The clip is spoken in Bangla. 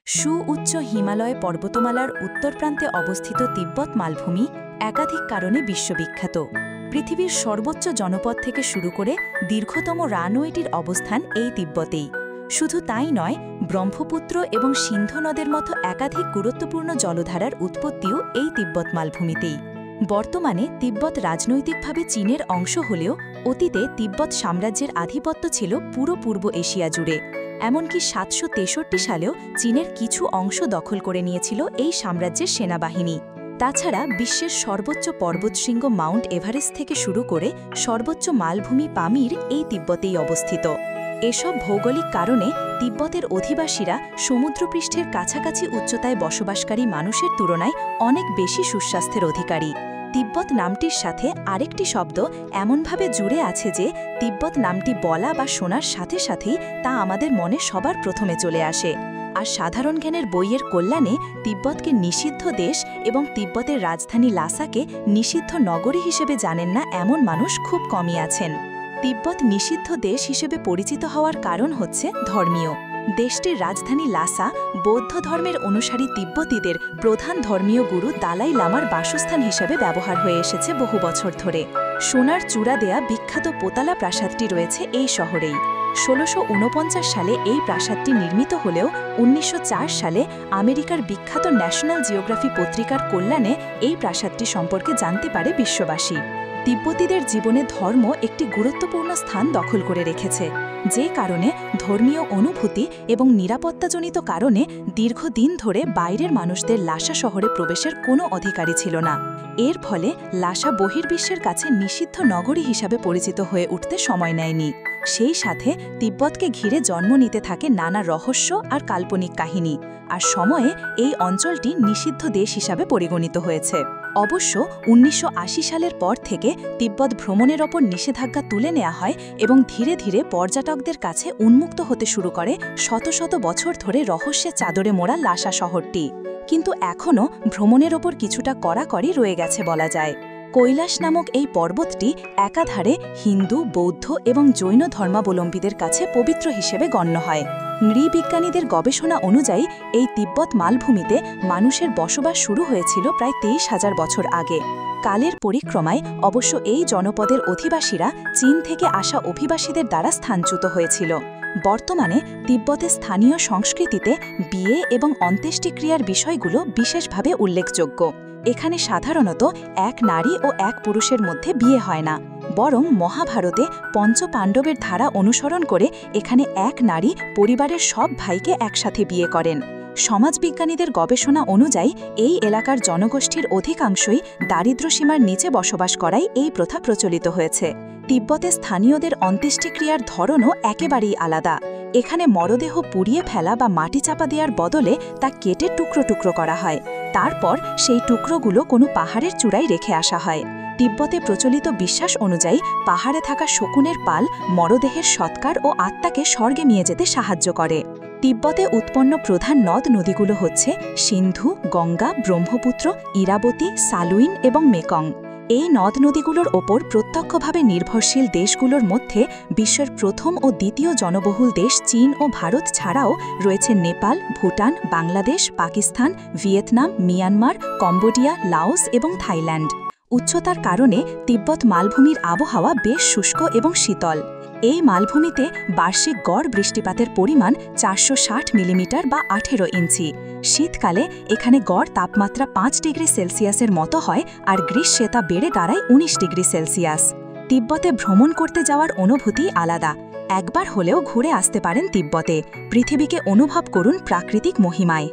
সুউচ্চ হিমালয় পর্বতমালার উত্তর প্রান্তে অবস্থিত তিব্বত মালভূমি একাধিক কারণে বিশ্ববিখ্যাত। পৃথিবীর সর্বোচ্চ জনপদ থেকে শুরু করে দীর্ঘতম রানওয়েটির অবস্থান এই তিব্বতেই। শুধু তাই নয়, ব্রহ্মপুত্র এবং সিন্ধু নদের মতো একাধিক গুরুত্বপূর্ণ জলধারার উৎপত্তিও এই তিব্বত মালভূমিতেই। বর্তমানে তিব্বত রাজনৈতিকভাবে চীনের অংশ হলেও অতীতে তিব্বত সাম্রাজ্যের আধিপত্য ছিল পুরো পূর্ব এশিয়া জুড়ে। এমনকি ৭৬৩ সালেও চীনের কিছু অংশ দখল করে নিয়েছিল এই সাম্রাজ্যের সেনাবাহিনী। তাছাড়া বিশ্বের সর্বোচ্চ পর্বতশৃঙ্গ মাউন্ট এভারেস্ট থেকে শুরু করে সর্বোচ্চ মালভূমি পামির এই তিব্বতেই অবস্থিত। এসব ভৌগোলিক কারণে তিব্বতের অধিবাসীরা সমুদ্রপৃষ্ঠের কাছাকাছি উচ্চতায় বসবাসকারী মানুষের তুলনায় অনেক বেশি সুস্বাস্থ্যের অধিকারী। তিব্বত নামটির সাথে আরেকটি শব্দ এমনভাবে জুড়ে আছে যে তিব্বত নামটি বলা বা শোনার সাথে সাথেই তা আমাদের মনে সবার প্রথমে চলে আসে। আর সাধারণ জ্ঞানের বইয়ের কল্যাণে তিব্বতকে নিষিদ্ধ দেশ এবং তিব্বতের রাজধানী লাসাকে নিষিদ্ধ নগরী হিসেবে জানেন না এমন মানুষ খুব কমই আছেন। তিব্বত নিষিদ্ধ দেশ হিসেবে পরিচিত হওয়ার কারণ হচ্ছে ধর্মীয়। দেশটির রাজধানী লাসা বৌদ্ধ ধর্মের অনুসারী তিব্বতীদের প্রধান ধর্মীয় গুরু দালাই লামার বাসস্থান হিসেবে ব্যবহার হয়ে এসেছে বহু বছর ধরে। সোনার চূড়া দেয়া বিখ্যাত পোতালা প্রাসাদটি রয়েছে এই শহরেই। ১৬৪৯ সালে এই প্রাসাদটি নির্মিত হলেও ১৯০৪ সালে আমেরিকার বিখ্যাত ন্যাশনাল জিওগ্রাফি পত্রিকার কল্যাণে এই প্রাসাদটি সম্পর্কে জানতে পারে বিশ্ববাসী। তিব্বতীদের জীবনে ধর্ম একটি গুরুত্বপূর্ণ স্থান দখল করে রেখেছে, যে কারণে ধর্মীয় অনুভূতি এবং নিরাপত্তাজনিত কারণে দীর্ঘদিন ধরে বাইরের মানুষদের লাসা শহরে প্রবেশের কোনো অধিকারই ছিল না। এর ফলে লাসা বহির্বিশ্বের কাছে নিষিদ্ধ নগরী হিসাবে পরিচিত হয়ে উঠতে সময় নেয়নি। সেই সাথে তিব্বতকে ঘিরে জন্ম নিতে থাকে নানা রহস্য আর কাল্পনিক কাহিনী, আর সময়ে এই অঞ্চলটি নিষিদ্ধ দেশ হিসাবে পরিগণিত হয়েছে। অবশ্য ১৯৮০ সালের পর থেকে তিব্বত ভ্রমণের ওপর নিষেধাজ্ঞা তুলে নেওয়া হয় এবং ধীরে ধীরে পর্যটকদের কাছে উন্মুক্ত হতে শুরু করে শত শত বছর ধরে রহস্যের চাদরে মোড়া লাসা শহরটি। কিন্তু এখনও ভ্রমণের ওপর কিছুটা কড়াকড়ি রয়ে গেছে বলা যায়। কৈলাস নামক এই পর্বতটি একাধারে হিন্দু, বৌদ্ধ এবং জৈন ধর্মাবলম্বীদের কাছে পবিত্র হিসেবে গণ্য হয়। নৃবিজ্ঞানীদের গবেষণা অনুযায়ী এই তিব্বত মালভূমিতে মানুষের বসবাস শুরু হয়েছিল প্রায় ২৩,০০০ বছর আগে। কালের পরিক্রমায় অবশ্য এই জনপদের অধিবাসীরা চীন থেকে আসা অভিবাসীদের দ্বারা স্থানচ্যুত হয়েছিল। বর্তমানে তিব্বতে স্থানীয় সংস্কৃতিতে বিয়ে এবং অন্ত্যেষ্টিক্রিয়ার বিষয়গুলো বিশেষভাবে উল্লেখযোগ্য। এখানে সাধারণত এক নারী ও এক পুরুষের মধ্যে বিয়ে হয় না, বরং মহাভারতে পঞ্চপাণ্ডবের ধারা অনুসরণ করে এখানে এক নারী পরিবারের সব ভাইকে একসাথে বিয়ে করেন। সমাজবিজ্ঞানীদের গবেষণা অনুযায়ী এই এলাকার জনগোষ্ঠীর অধিকাংশই দারিদ্র্যসীমার নিচে বসবাস করায় এই প্রথা প্রচলিত হয়েছে। তিব্বতে স্থানীয়দের অন্ত্যেষ্টিক্রিয়ার ধরনও একেবারেই আলাদা। এখানে মরদেহ পুড়িয়ে ফেলা বা মাটি চাপা দেওয়ার বদলে তা কেটে টুকরো টুকরো করা হয়। তারপর সেই টুকরোগুলো কোনো পাহাড়ের চূড়ায় রেখে আসা হয়। তিব্বতে প্রচলিত বিশ্বাস অনুযায়ী পাহাড়ে থাকা শকুনের পাল মরদেহের সৎকার ও আত্মাকে স্বর্গে নিয়ে যেতে সাহায্য করে। তিব্বতে উৎপন্ন প্রধান নদ নদীগুলো হচ্ছে সিন্ধু, গঙ্গা, ব্রহ্মপুত্র, ইরাবতী, সালুইন এবং মেকং। এই নদ নদীগুলোর ওপর প্রত্যক্ষভাবে নির্ভরশীল দেশগুলোর মধ্যে বিশ্বের প্রথম ও দ্বিতীয় জনবহুল দেশ চীন ও ভারত ছাড়াও রয়েছে Nepal, Bhutan, Bangladesh, Pakistan, Vietnam, Myanmar, Cambodia, Laos এবং থাইল্যান্ড। উচ্চতার কারণে তিব্বত মালভূমির আবহাওয়া বেশ শুষ্ক এবং শীতল। এই মালভূমিতে বার্ষিক গড় বৃষ্টিপাতের পরিমাণ ৪৬০ মিলিমিটার বা ১৮ ইঞ্চি। শীতকালে এখানে গড় তাপমাত্রা ৫ ডিগ্রি সেলসিয়াসের মতো হয়, আর গ্রীষ্মে তা বেড়ে দাঁড়ায় ১৯ ডিগ্রি সেলসিয়াস। তিব্বতে ভ্রমণ করতে যাওয়ার অনুভূতি আলাদা। একবার হলেও ঘুরে আসতে পারেন তিব্বতে। পৃথিবীকে অনুভব করুন প্রাকৃতিক মহিমায়।